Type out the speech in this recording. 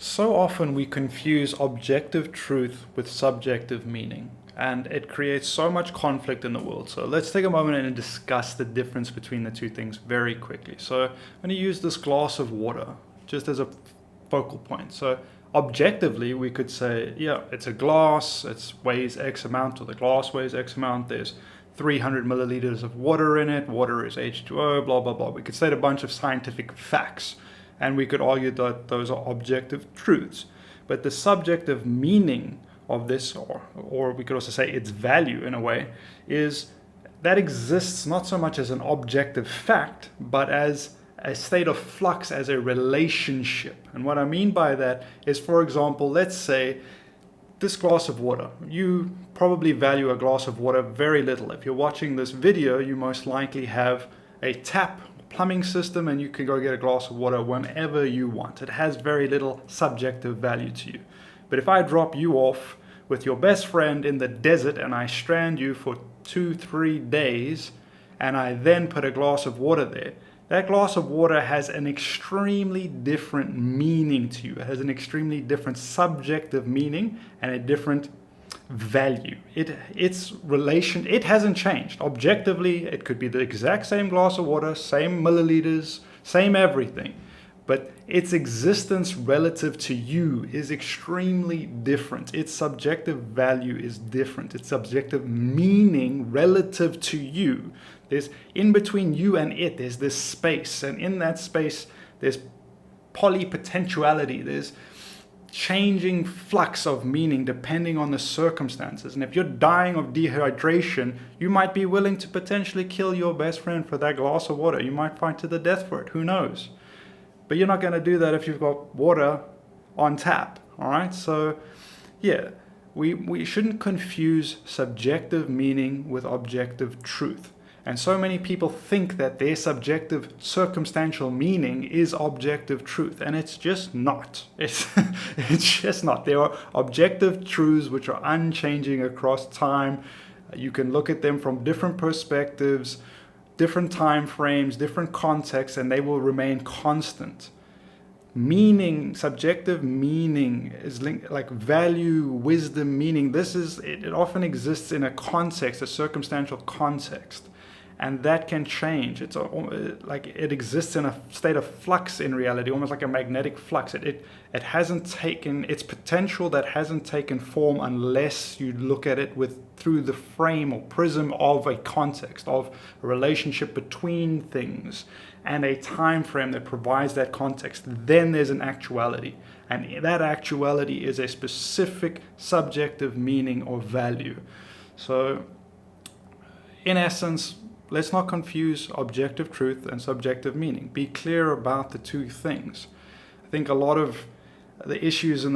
So often we confuse objective truth with subjective meaning, and it creates so much conflict in the world. So let's take a moment and discuss the difference between the two things very quickly. So I'm going to use this glass of water just as a focal point. So objectively, we could say, yeah, it's a glass, it weighs X amount, or the glass weighs X amount, there's 300 milliliters of water in it, water is H2O, blah, blah, blah. We could state a bunch of scientific facts, and we could argue that those are objective truths. But the subjective meaning of this, or we could also say its value in a way, is that exists not so much as an objective fact, but as a state of flux, as a relationship. And what I mean by that is, for example, let's say this glass of water. You probably value a glass of water very little. If you're watching this video, you most likely have a tap plumbing system and you can go get a glass of water whenever you want. It has very little subjective value to you. But if I drop you off with your best friend in the desert and I strand you for 2-3 days and I then put a glass of water there, that glass of water has an extremely different meaning to you. It has an extremely different subjective meaning and a different value. It hasn't changed. Objectively, it could be the exact same glass of water, same milliliters, same everything. But its existence relative to you is extremely different. Its subjective value is different. Its subjective meaning relative to you. There's in between you and it, there's this space. And in that space, there's polypotentiality. There's changing flux of meaning depending on the circumstances. And if you're dying of dehydration, you might be willing to potentially kill your best friend for that glass of water. You might fight to the death for it. Who knows? But you're not going to do that if you've got water on tap, all right? So, yeah, we shouldn't confuse subjective meaning with objective truth. And so many people think that their subjective circumstantial meaning is objective truth, and it's just not. It's just not. There are objective truths which are unchanging across time. You can look at them from different perspectives, different time frames, different contexts, and they will remain constant. Meaning, subjective meaning is linked, like value, wisdom, meaning. It often exists in a context, a circumstantial context, and that can change. Like it exists in a state of flux in reality, almost like a magnetic flux. It hasn't taken its potential, that hasn't taken form unless you look at it through the frame or prism of a context, of a relationship between things and a time frame that provides that context. Then there's an actuality, and that actuality is a specific subjective meaning or value. So in essence, let's not confuse objective truth and subjective meaning. Be clear about the two things. I think a lot of the issues in